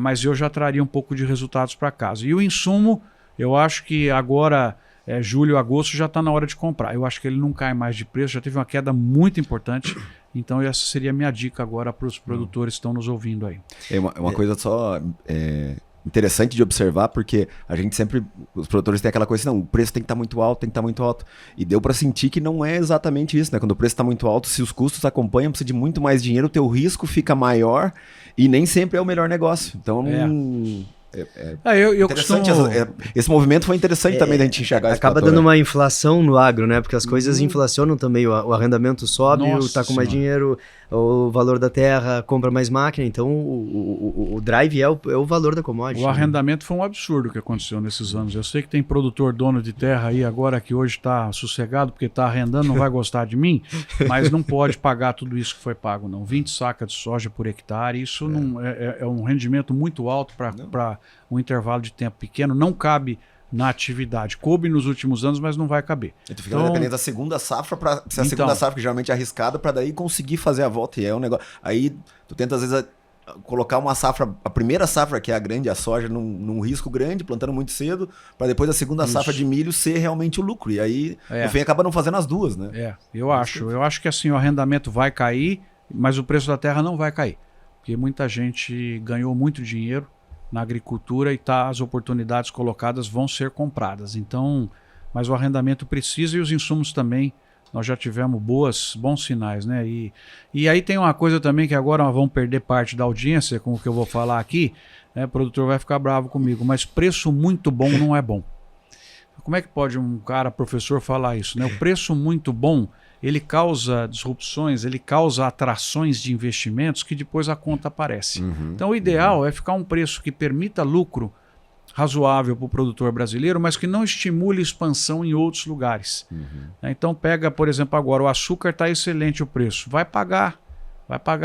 mas eu já traria um pouco de resultados para casa. E o insumo, eu acho que agora, julho, agosto, já está na hora de comprar. Eu acho que ele não cai mais de preço, já teve uma queda muito importante. Então essa seria a minha dica agora para os produtores que estão nos ouvindo aí. É uma coisa só interessante de observar, porque a gente sempre, os produtores têm aquela coisa assim, não, o preço tem que estar muito alto, tem que estar muito alto. E deu para sentir que não é exatamente isso, né? Quando o preço está muito alto, se os custos acompanham, precisa de muito mais dinheiro, o teu risco fica maior e nem sempre é o melhor negócio. Então, eu interessante, esse movimento foi interessante também da gente enxergar. Acaba dando uma inflação no agro, né? Porque as coisas inflacionam também, o arrendamento sobe, tá com mais dinheiro, o valor da terra compra mais máquina, então o drive é o valor da commodity. O arrendamento foi um absurdo que aconteceu nesses anos. Eu sei que tem produtor dono de terra aí agora que hoje está sossegado porque está arrendando, não vai gostar de mim, mas não pode pagar tudo isso que foi pago, não. 20 sacas de soja por hectare, isso não é um rendimento muito alto para um intervalo de tempo pequeno, não cabe na atividade. Coube nos últimos anos, mas não vai caber. E tu fica dependendo da segunda safra, para ser a segunda safra que geralmente é arriscada, para daí conseguir fazer a volta. E é um negócio. Aí tu tenta, às vezes, colocar uma safra, a primeira safra, que é a grande, a soja, num risco grande, plantando muito cedo, para depois a segunda safra de milho ser realmente o lucro. E aí, no fim, acaba não fazendo as duas, né? Eu acho que assim, o arrendamento vai cair, mas o preço da terra não vai cair. Porque muita gente ganhou muito dinheiro na agricultura e as oportunidades colocadas vão ser compradas. Então, mas o arrendamento precisa e os insumos também, nós já tivemos bons sinais, né? E aí tem uma coisa também que agora vão perder parte da audiência com o que eu vou falar aqui, né? O produtor vai ficar bravo comigo, mas preço muito bom não é bom. Como é que pode um professor falar isso, né? O preço muito bom, ele causa disrupções, ele causa atrações de investimentos que depois a conta aparece. Então o ideal é ficar um preço que permita lucro razoável para o produtor brasileiro, mas que não estimule expansão em outros lugares. Então pega, por exemplo, agora o açúcar está excelente o preço, vai pagar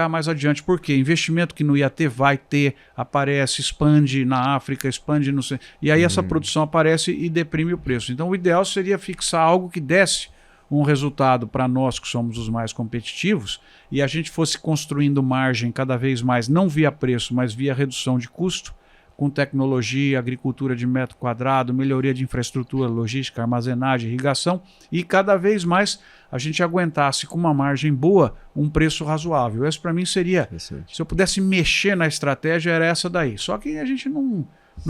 mais adiante. Por quê? Investimento que não ia ter, vai ter, aparece, expande na África, expande no... E aí essa produção aparece e deprime o preço. Então o ideal seria fixar algo que desse um resultado para nós que somos os mais competitivos e a gente fosse construindo margem cada vez mais, não via preço, mas via redução de custo, com tecnologia, agricultura de metro quadrado, melhoria de infraestrutura, logística, armazenagem, irrigação, e cada vez mais a gente aguentasse com uma margem boa, um preço razoável. Esse para mim seria, se eu pudesse mexer na estratégia, era essa daí. Só que a gente não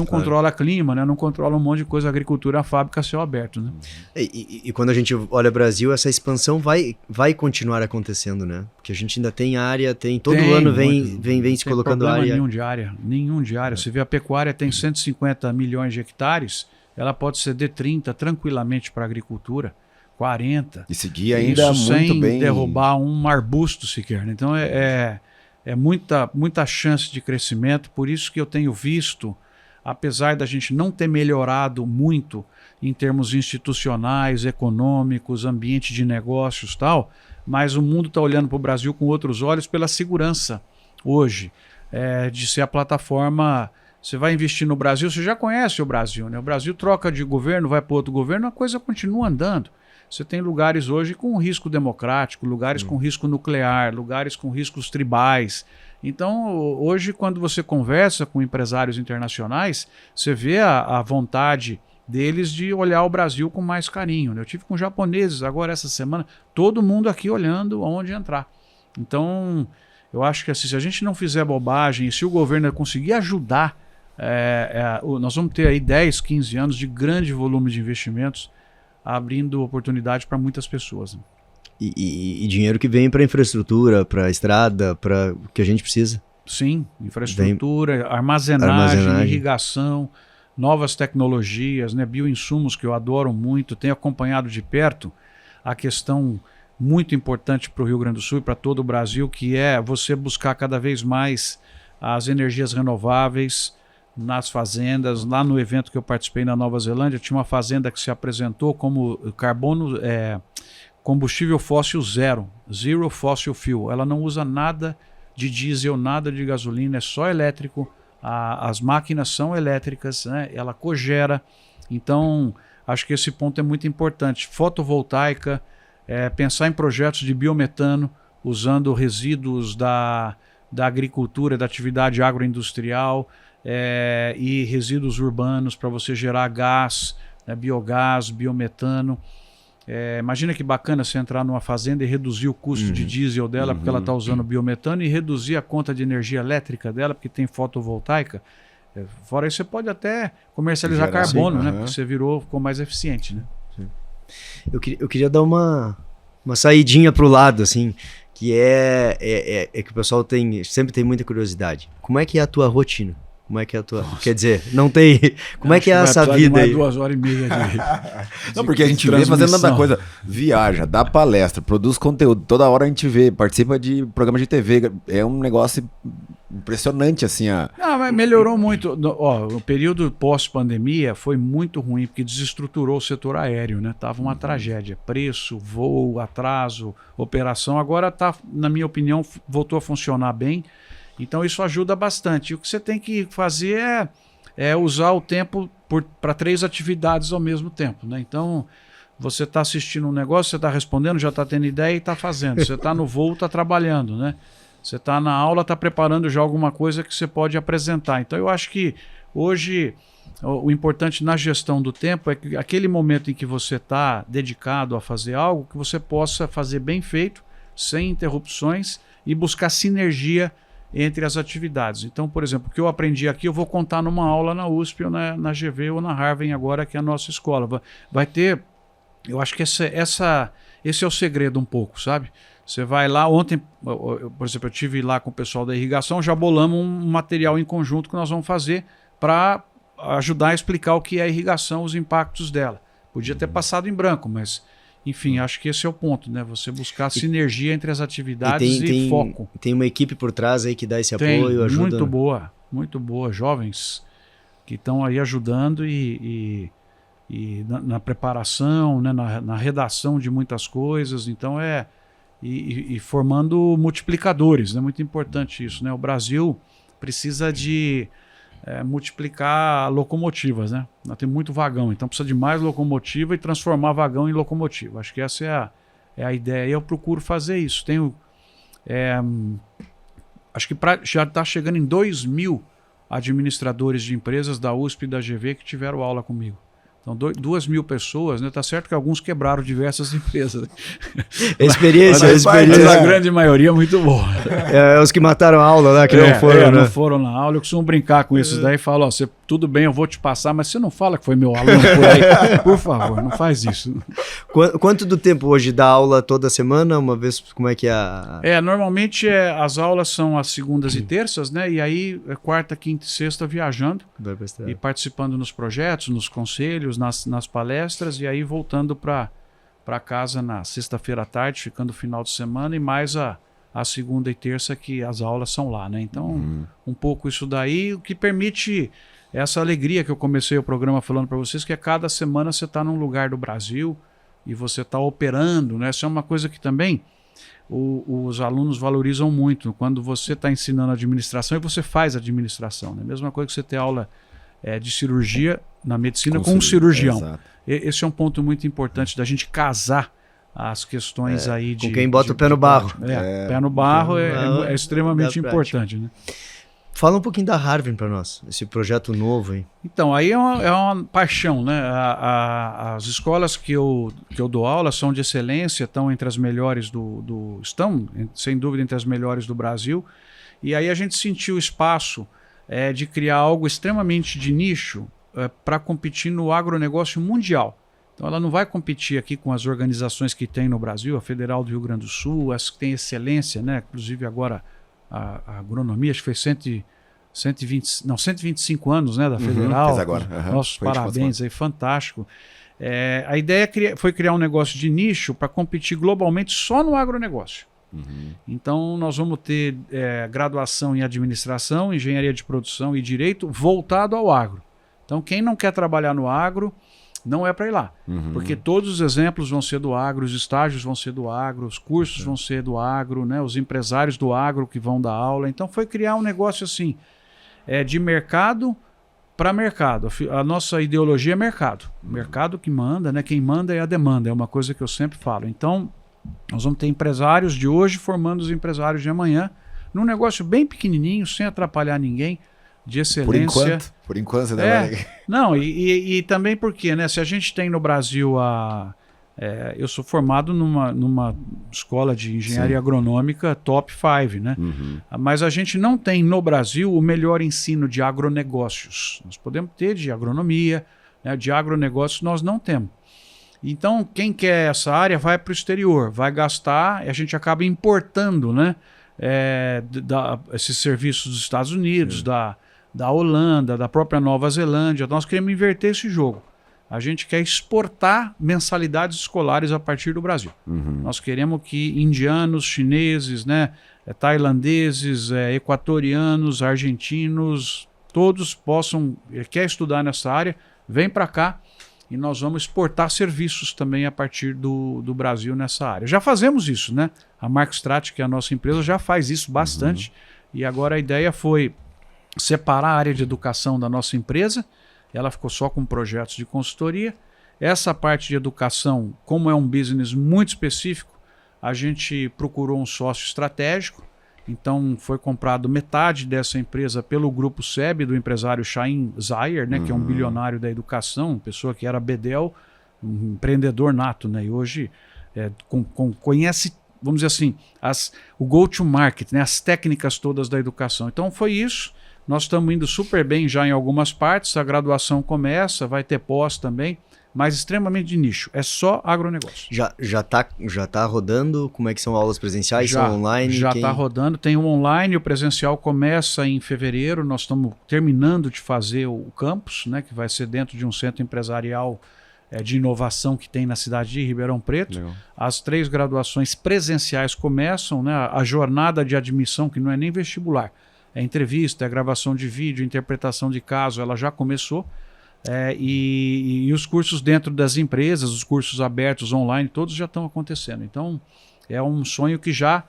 controla clima, né? Não controla um monte de coisa, agricultura, fábrica, céu aberto, né? E quando a gente olha o Brasil, essa expansão vai continuar acontecendo, né? Porque a gente ainda tem área, todo ano vem se colocando área. Nenhum de área. Você vê a pecuária tem 150 milhões de hectares, ela pode ceder 30 tranquilamente para a agricultura, 40. E seguir ainda muito sem bem. Derrubar um arbusto sequer, né? Então é muita chance de crescimento, por isso que eu tenho visto, apesar da gente não ter melhorado muito em termos institucionais, econômicos, ambiente de negócios e tal, mas o mundo está olhando para o Brasil com outros olhos pela segurança hoje, de ser a plataforma. Você vai investir no Brasil, você já conhece o Brasil, né? O Brasil troca de governo, vai para outro governo, a coisa continua andando. Você tem lugares hoje com risco democrático, lugares com risco nuclear, lugares com riscos tribais. Então, hoje, quando você conversa com empresários internacionais, você vê a vontade deles de olhar o Brasil com mais carinho, né? Eu tive com japoneses agora essa semana, todo mundo aqui olhando aonde entrar. Então, eu acho que assim, se a gente não fizer bobagem, se o governo conseguir ajudar, nós vamos ter aí 10, 15 anos de grande volume de investimentos, abrindo oportunidade para muitas pessoas, né? E dinheiro que vem para infraestrutura, para estrada, para o que a gente precisa. Sim, infraestrutura, armazenagem, irrigação. novas tecnologias, né, bioinsumos que eu adoro muito, tenho acompanhado de perto a questão muito importante para o Rio Grande do Sul e para todo o Brasil, que é você buscar cada vez mais as energias renováveis nas fazendas. Lá no evento que eu participei na Nova Zelândia, tinha uma fazenda que se apresentou como combustível fóssil zero fossil fuel. Ela não usa nada de diesel, nada de gasolina, é só elétrico. As máquinas são elétricas, né? Ela cogera. Então, acho que esse ponto é muito importante. Fotovoltaica, pensar em projetos de biometano, usando resíduos da agricultura, da atividade agroindustrial e resíduos urbanos para você gerar gás, né? Biogás, biometano. Imagina que bacana você entrar numa fazenda e reduzir o custo de diesel dela, porque ela está usando biometano, e reduzir a conta de energia elétrica dela, porque tem fotovoltaica. Fora isso, você pode até comercializar carbono, né? Porque você ficou mais eficiente, né? Eu queria dar uma saidinha para o lado, assim, que é que o pessoal sempre tem muita curiosidade. Como é que é a tua rotina? Como é que é a tua... Nossa. Quer dizer, não tem... Como é que é essa vida aí? 2h30 de... Não, porque a gente vê fazendo tanta coisa. Viaja, dá palestra, produz conteúdo. Toda hora a gente vê, participa de programas de TV. É um negócio impressionante, assim. Não, mas melhorou muito. O período pós-pandemia foi muito ruim, porque desestruturou o setor aéreo, né? Tava uma tragédia. Preço, voo, atraso, operação. Agora tá, na minha opinião, voltou a funcionar bem. Então isso ajuda bastante. E o que você tem que fazer é usar o tempo para 3 atividades ao mesmo tempo, né? Então você está assistindo um negócio, você está respondendo, já está tendo ideia e está fazendo. Você está no voo, está trabalhando, né? Você está na aula, está preparando já alguma coisa que você pode apresentar. Então eu acho que hoje o importante na gestão do tempo é que aquele momento em que você está dedicado a fazer algo, que você possa fazer bem feito, sem interrupções, e buscar sinergia entre as atividades. Então, por exemplo, o que eu aprendi aqui, eu vou contar numa aula na USP, ou na GV, ou na Harvard agora, que é a nossa escola. Vai ter... Eu acho que esse é o segredo um pouco, sabe? Você vai lá, ontem, por exemplo, eu estive lá com o pessoal da irrigação, já bolamos um material em conjunto que nós vamos fazer para ajudar a explicar o que é a irrigação, os impactos dela. Podia ter passado em branco, mas... Enfim, acho que esse é o ponto, né? Você buscar sinergia entre as atividades e foco. Tem uma equipe por trás aí que dá esse apoio, ajuda. Muito boa. Jovens que estão aí ajudando e na preparação, né? na redação de muitas coisas. Então e formando multiplicadores, né? Muito importante isso, né? O Brasil precisa de multiplicar locomotivas, né? Nós temos muito vagão, então precisa de mais locomotiva e transformar vagão em locomotiva. Acho que essa é a ideia. Eu procuro fazer isso. Acho que já está chegando em 2.000 administradores de empresas da USP e da GV que tiveram aula comigo. Então, 2.000 pessoas, né? Tá certo que alguns quebraram diversas empresas. Experiência. Mas a grande maioria é muito boa. Os que mataram a aula lá, que não foram, né? Não foram na aula. Eu costumo brincar com esses daí e falo, tudo bem, eu vou te passar, mas você não fala que foi meu aluno por aí. Por favor, não faz isso. Quanto do tempo hoje dá aula toda semana? Uma vez, como é que é? Normalmente as aulas são às segundas e terças, né? E aí quarta, quinta e sexta viajando e participando nos projetos, nos conselhos, nas palestras, e aí voltando para casa na sexta-feira à tarde, ficando o final de semana, e mais a segunda e terça que as aulas são lá, né? Então, um pouco isso daí, o que permite essa alegria que eu comecei o programa falando para vocês, que é cada semana você está num lugar do Brasil e você está operando, né? Isso é uma coisa que também os alunos valorizam muito, quando você está ensinando administração e você faz administração, né? Mesma coisa que você ter aula de cirurgia na medicina com um cirurgião. Exato. Esse é um ponto muito importante da gente casar as questões aí de... Com quem bota o pé no barro. Pé no barro é extremamente importante, né? Fala um pouquinho da Harvard para nós, esse projeto novo aí. Então, aí é uma paixão, né? As escolas que eu dou aula são de excelência, estão entre as melhores estão, sem dúvida, entre as melhores do Brasil. E aí a gente sentiu o espaço de criar algo extremamente de nicho para competir no agronegócio mundial. Então ela não vai competir aqui com as organizações que tem no Brasil, a Federal do Rio Grande do Sul, as que tem excelência, né? Inclusive agora a agronomia, acho que fez 125 anos, né, da Federal. Fez agora. Nossos parabéns aí, fantástico. A ideia foi criar um negócio de nicho para competir globalmente só no agronegócio. Então, nós vamos ter graduação em administração, engenharia de produção e direito voltado ao agro. Então, quem não quer trabalhar no agro, não é para ir lá. Porque todos os exemplos vão ser do agro, os estágios vão ser do agro, os cursos vão ser do agro, né? Os empresários do agro que vão dar aula. Então, foi criar um negócio assim, de mercado para mercado. A nossa ideologia é mercado. Mercado que manda, né? Quem manda é a demanda, é uma coisa que eu sempre falo. Então, nós vamos ter empresários de hoje formando os empresários de amanhã, num negócio bem pequenininho, sem atrapalhar ninguém, de excelência. Por enquanto, né? Não, e também porque, né? Se a gente tem no Brasil eu sou formado numa escola de engenharia agronômica top 5, né? Mas a gente não tem no Brasil o melhor ensino de agronegócios. Nós podemos ter de agronomia, né? De agronegócios nós não temos. Então, quem quer essa área vai para o exterior, vai gastar, e a gente acaba importando, né? Esses serviços dos Estados Unidos, da Holanda, da própria Nova Zelândia. Nós queremos inverter esse jogo. A gente quer exportar mensalidades escolares a partir do Brasil. Nós queremos que indianos, chineses, né, tailandeses, equatorianos, argentinos, todos possam, quer estudar nessa área, vem para cá e nós vamos exportar serviços também a partir do Brasil nessa área. Já fazemos isso, né? A Markstrat, que é a nossa empresa, já faz isso bastante. E agora a ideia foi separar a área de educação da nossa empresa. Ela ficou só com projetos de consultoria. Essa parte de educação, como é um business muito específico, a gente procurou um sócio estratégico. Então foi comprado metade dessa empresa pelo grupo SEB, do empresário Chaim Zayer, né, que é um bilionário da educação, pessoa que era bedel, um empreendedor nato, né, e hoje conhece, vamos dizer assim, o go-to-market, né, as técnicas todas da educação. Então foi isso. Nós estamos indo super bem já em algumas partes, a graduação começa, vai ter pós também, mas extremamente de nicho, é só agronegócio. Já tá rodando? Como é que são aulas presenciais? São online? Já está rodando, tem o online, o presencial começa em fevereiro, nós estamos terminando de fazer o campus, né, que vai ser dentro de um centro empresarial de inovação que tem na cidade de Ribeirão Preto. Legal. As 3 graduações presenciais começam, né, a jornada de admissão, que não é nem vestibular, é entrevista, é gravação de vídeo, interpretação de caso, ela já começou. E os cursos dentro das empresas, os cursos abertos online, todos já estão acontecendo. Então, é um sonho que já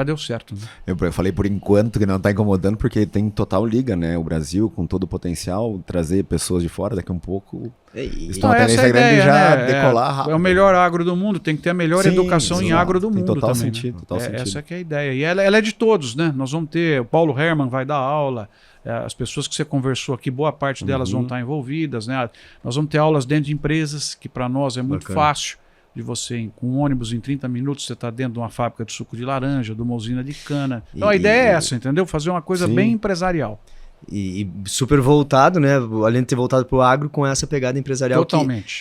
deu certo. Né? Eu falei por enquanto que não está incomodando, porque tem total liga, né? O Brasil, com todo o potencial, trazer pessoas de fora daqui a um pouco. Estão até nessa grande de já decolar rápido. É o melhor agro do mundo, tem que ter a melhor educação em agro do mundo total também. Sentido, né? total sentido. Essa que é a ideia. E ela é de todos, né? Nós vamos ter, o Paulo Herman vai dar aula, as pessoas que você conversou aqui, boa parte delas vão estar envolvidas, né? Nós vamos ter aulas dentro de empresas, que para nós é muito fácil de você, com um ônibus em 30 minutos, você está dentro de uma fábrica de suco de laranja, de uma usina de cana. Então a ideia é essa, entendeu? Fazer uma coisa bem empresarial. E super voltado, né? Além de ter voltado para o agro, com essa pegada empresarial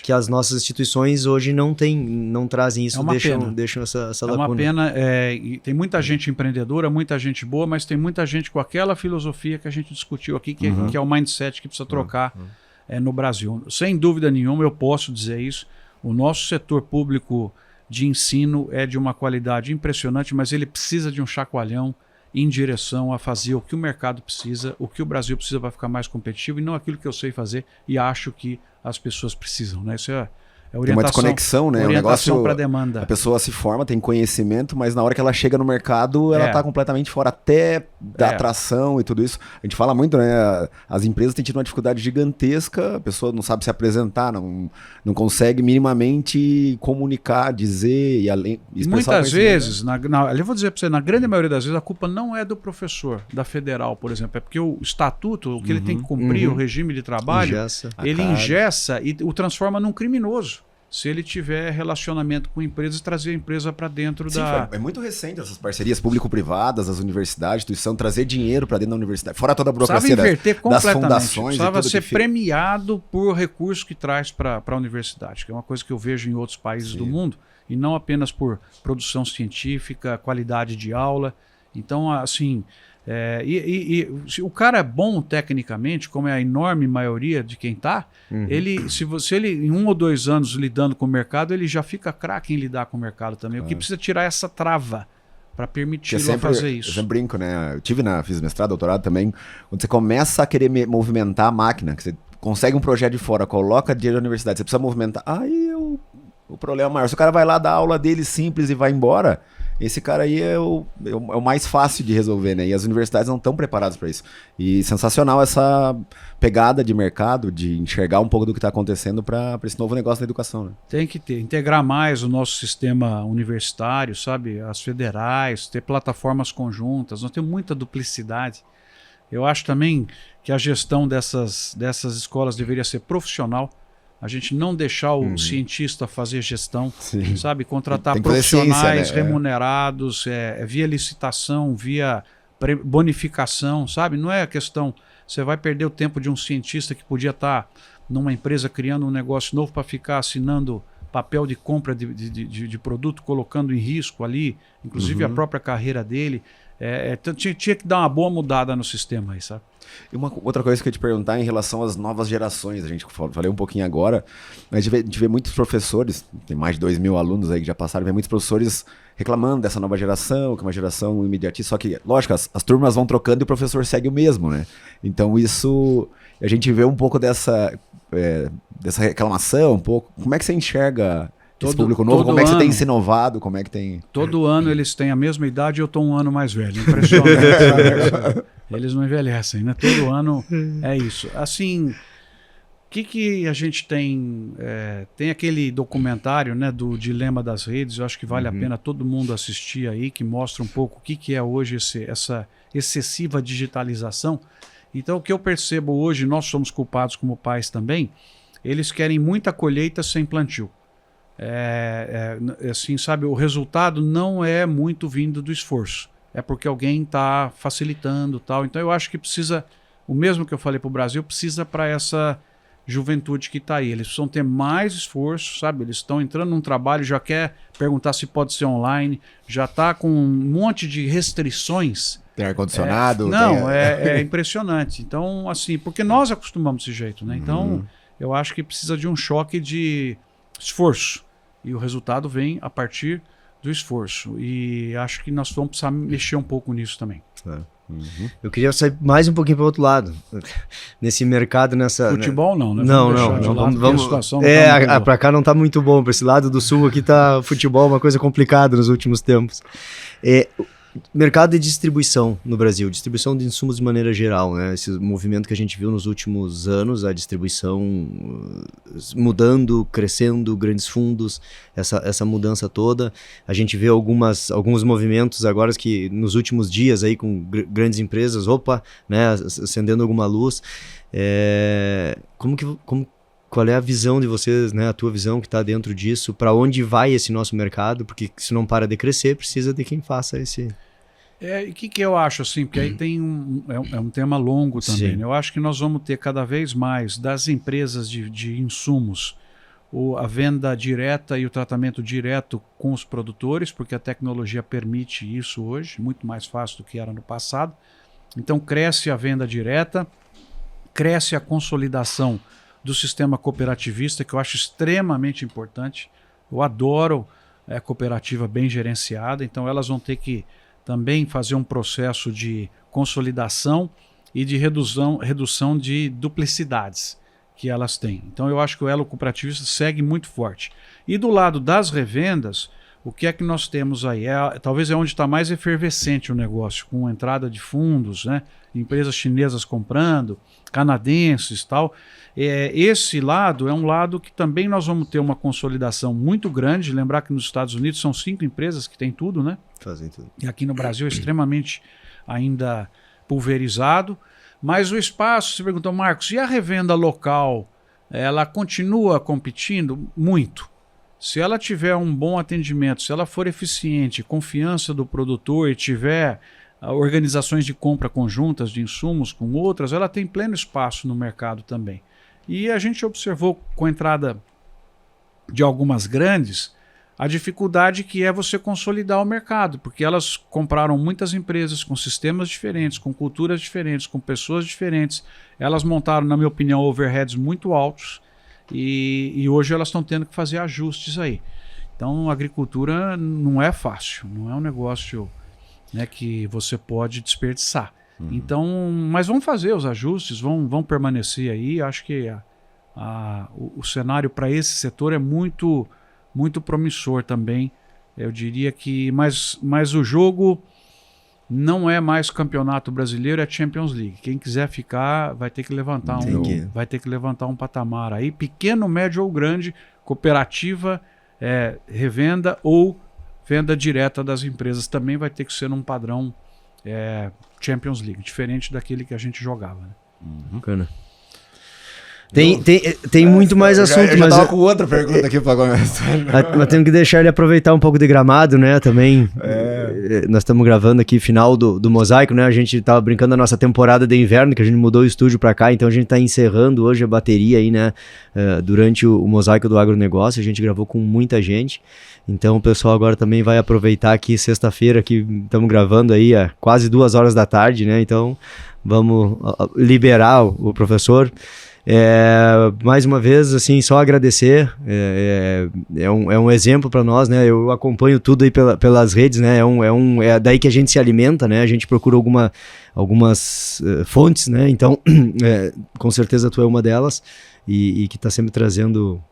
que as nossas instituições hoje não trazem isso, deixam essa lacuna. É uma pena, e tem muita gente empreendedora, muita gente boa, mas tem muita gente com aquela filosofia que a gente discutiu aqui, que é o mindset que precisa trocar no Brasil. Sem dúvida nenhuma, eu posso dizer isso, o nosso setor público de ensino é de uma qualidade impressionante, mas ele precisa de um chacoalhão em direção a fazer o que o mercado precisa, o que o Brasil precisa para ficar mais competitivo, e não aquilo que eu sei fazer e acho que as pessoas precisam, né? Isso é orientação, tem uma desconexão, né? Orientação para demanda. A pessoa se forma, tem conhecimento, mas na hora que ela chega no mercado, ela está completamente fora, até da atração e tudo isso. A gente fala muito, né? As empresas têm tido uma dificuldade gigantesca, a pessoa não sabe se apresentar, não consegue minimamente comunicar, dizer e além. Muitas vezes, eu vou dizer para você, na grande maioria das vezes, a culpa não é do professor, da federal, por exemplo, é porque o estatuto, o que ele tem que cumprir, o regime de trabalho, ele engessa e o transforma num criminoso. Se ele tiver relacionamento com empresas, trazer a empresa para dentro da... É muito recente essas parcerias público-privadas, as universidades, instituição, trazer dinheiro para dentro da universidade, fora toda a burocracia das fundações. Precisava ser premiado por recursos que traz para a universidade, que é uma coisa que eu vejo em outros países do mundo, e não apenas por produção científica, qualidade de aula. Então, assim, se o cara é bom tecnicamente, como é a enorme maioria de quem está, se ele em 1 ou 2 anos lidando com o mercado, ele já fica craque em lidar com o mercado também. O que precisa tirar essa trava para permitir fazer isso. Eu sempre brinco, né? Fiz mestrado, doutorado também. Quando você começa a querer movimentar a máquina, que você consegue um projeto de fora, coloca dinheiro da universidade, você precisa movimentar. O problema é maior. Se o cara vai lá dar a aula dele simples e vai embora, esse cara aí é o mais fácil de resolver, né? E as universidades não estão preparadas para isso. E sensacional essa pegada de mercado, de enxergar um pouco do que está acontecendo para esse novo negócio da educação, né? Tem que integrar mais o nosso sistema universitário, sabe? As federais, ter plataformas conjuntas. Nós temos muita duplicidade. Eu acho também que a gestão dessas escolas deveria ser profissional. A gente não deixar o cientista fazer gestão, sabe? Contratar profissionais ciência, né? Remunerados, via licitação, via bonificação, sabe? Não é a questão, você vai perder o tempo de um cientista que podia estar numa empresa criando um negócio novo para ficar assinando papel de compra de produto, colocando em risco ali, inclusive a própria carreira dele. Tinha que dar uma boa mudada no sistema aí, sabe? E uma outra coisa que eu ia te perguntar em relação às novas gerações, a gente falei um pouquinho agora, mas a gente vê muitos professores, tem mais de 2.000 alunos aí que já passaram, vê muitos professores reclamando dessa nova geração, que é uma geração imediatista, só que, lógico, as turmas vão trocando e o professor segue o mesmo, né? Então isso, a gente vê um pouco dessa reclamação, um pouco. Como é que você enxerga esse público novo? Como é que você tem se inovado? Como é que tem... Todo ano eles têm a mesma idade e eu estou um ano mais velho. Impressionante. Eles não envelhecem, né? Todo ano é isso. Assim, o que a gente tem? Tem aquele documentário, né, do Dilema das Redes, eu acho que vale a pena todo mundo assistir aí, que mostra um pouco o que é hoje essa excessiva digitalização. Então, o que eu percebo hoje, nós somos culpados como pais também, eles querem muita colheita sem plantio. Assim, sabe, o resultado não é muito vindo do esforço. É porque alguém está facilitando tal. Então eu acho que precisa, o mesmo que eu falei para o Brasil, precisa para essa juventude que está aí. Eles precisam ter mais esforço, sabe? Eles estão entrando num trabalho, já quer perguntar se pode ser online, já está com um monte de restrições. Tem ar-condicionado? É impressionante. Então, assim, porque nós acostumamos desse jeito, né? Então, eu acho que precisa de um choque de esforço. E o resultado vem a partir do esforço. E acho que nós vamos precisar mexer um pouco nisso também. Eu queria sair mais um pouquinho para o outro lado. Nesse mercado, nessa... Futebol não, né? Não. Vamos para cá não está muito bom. Para esse lado do sul aqui tá futebol uma coisa complicada nos últimos tempos. Mercado de distribuição no Brasil, distribuição de insumos de maneira geral, né? Esse movimento que a gente viu nos últimos anos, a distribuição mudando, crescendo, grandes fundos, essa mudança toda. A gente vê alguns movimentos agora que nos últimos dias aí com grandes empresas, né, acendendo alguma luz. Qual é a visão de vocês, né, a tua visão que está dentro disso? Para onde vai esse nosso mercado? Porque se não para de crescer, precisa de quem faça esse... O que eu acho, assim, porque aí tem um tema longo também. Né? Eu acho que nós vamos ter cada vez mais das empresas de insumos a venda direta e o tratamento direto com os produtores, porque a tecnologia permite isso hoje, muito mais fácil do que era no passado. Então cresce a venda direta, cresce a consolidação do sistema cooperativista, que eu acho extremamente importante. Eu adoro cooperativa bem gerenciada, então elas vão ter que também fazer um processo de consolidação e de redução de duplicidades que elas têm. Então eu acho que o elo cooperativista segue muito forte. E do lado das revendas, o que é que nós temos aí? Talvez é onde está mais efervescente o negócio, com entrada de fundos, né? Empresas chinesas comprando, canadenses e tal. Esse lado é um lado que também nós vamos ter uma consolidação muito grande. Lembrar que nos Estados Unidos são 5 empresas que têm tudo, né? Fazem tudo. E aqui no Brasil é extremamente ainda pulverizado. Mas o espaço, você perguntou, Marcos, e a revenda local? Ela continua competindo? Muito. Se ela tiver um bom atendimento, se ela for eficiente, confiança do produtor e tiver organizações de compra conjuntas de insumos com outras, ela tem pleno espaço no mercado também. E a gente observou com a entrada de algumas grandes, a dificuldade que é você consolidar o mercado, porque elas compraram muitas empresas com sistemas diferentes, com culturas diferentes, com pessoas diferentes. Elas montaram, na minha opinião, overheads muito altos e hoje elas estão tendo que fazer ajustes aí. Então, a agricultura não é fácil, não é um negócio, né, que você pode desperdiçar. Então, mas vão fazer os ajustes, vão permanecer aí. Acho que o cenário para esse setor é muito promissor também. Eu diria que, mas o jogo não é mais campeonato brasileiro, é Champions League. Quem quiser ficar vai ter que levantar um patamar aí, pequeno, médio ou grande, cooperativa, revenda ou venda direta das empresas também vai ter que ser num padrão Champions League, diferente daquele que a gente jogava. Né? Bacana. Tem muito mais assunto, eu já tava com outra pergunta aqui para começar. Nós temos que deixar ele aproveitar um pouco de Gramado, né? Também. Nós estamos gravando aqui final do Mosaico, né? A gente tava brincando da nossa temporada de inverno, que a gente mudou o estúdio para cá, então a gente tá encerrando hoje a bateria aí, né? Durante o Mosaico do Agronegócio, a gente gravou com muita gente. Então o pessoal agora também vai aproveitar aqui sexta-feira, que estamos gravando aí quase 2 horas da tarde, né? Então vamos liberar o professor. Mais uma vez, assim, só agradecer, é um exemplo para nós, né? Eu acompanho tudo aí pelas redes, né? É daí que a gente se alimenta, né? A gente procura algumas fontes, né? Então, com certeza tu é uma delas e que está sempre trazendo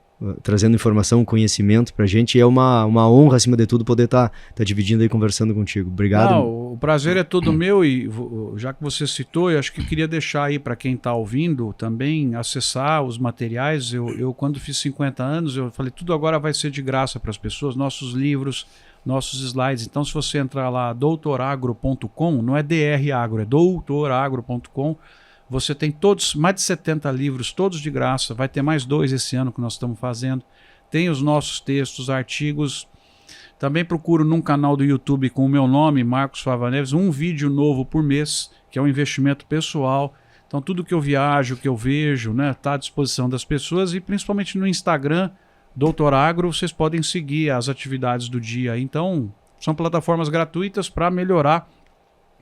informação, conhecimento pra gente, e é uma honra, acima de tudo, poder estar dividindo e conversando contigo. Obrigado. Não, o prazer é todo meu, e já que você citou, eu acho que eu queria deixar aí para quem está ouvindo também acessar os materiais. Eu quando fiz 50 anos, eu falei, tudo agora vai ser de graça para as pessoas, nossos livros, nossos slides. Então, se você entrar lá, doutoragro.com, não é DR Agro, é doutoragro.com, você tem mais de 70 livros, todos de graça. Vai ter mais 2 esse ano que nós estamos fazendo. Tem os nossos textos, artigos. Também procuro num canal do YouTube com o meu nome, Marcos Fava Neves, um vídeo novo por mês, que é um investimento pessoal. Então tudo que eu viajo, que eu vejo, né, está à disposição das pessoas, e principalmente no Instagram, Doutor Agro, vocês podem seguir as atividades do dia. Então são plataformas gratuitas para melhorar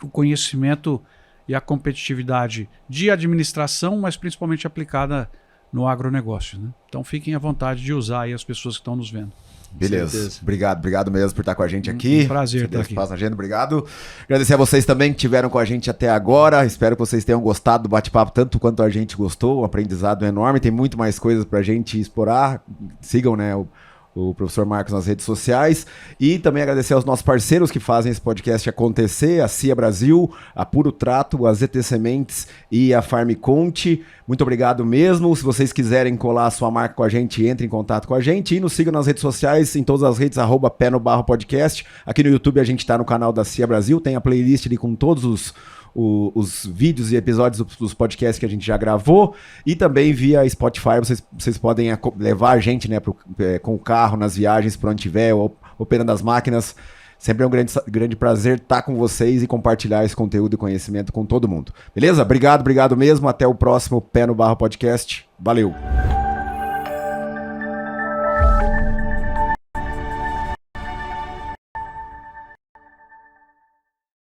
o conhecimento e a competitividade de administração, mas principalmente aplicada no agronegócio, né? Então fiquem à vontade de usar aí as pessoas que estão nos vendo. Beleza. Obrigado mesmo por estar com a gente aqui. Um prazer estar aqui. Passa a agenda, obrigado. Agradecer a vocês também que estiveram com a gente até agora. Espero que vocês tenham gostado do bate-papo tanto quanto a gente gostou. Um aprendizado enorme. Tem muito mais coisas pra gente explorar. Sigam, né, o professor Marcos nas redes sociais, e também agradecer aos nossos parceiros que fazem esse podcast acontecer, a CIA Brasil, a Puro Trato, a ZT Sementes e a Farm Conte. Muito obrigado mesmo. Se vocês quiserem colar a sua marca com a gente, entre em contato com a gente e nos sigam nas redes sociais, em todas as redes, @pé-no-barro-podcast. Aqui no YouTube a gente está no canal da CIA Brasil, tem a playlist ali com todos os vídeos e episódios dos podcasts que a gente já gravou, e também via Spotify vocês podem levar a gente, né, com o carro, nas viagens, por onde tiver, ou operando as máquinas. Sempre é um grande prazer estar com vocês e compartilhar esse conteúdo e conhecimento com todo mundo. Beleza? Obrigado mesmo. Até o próximo Pé no Barro Podcast. Valeu!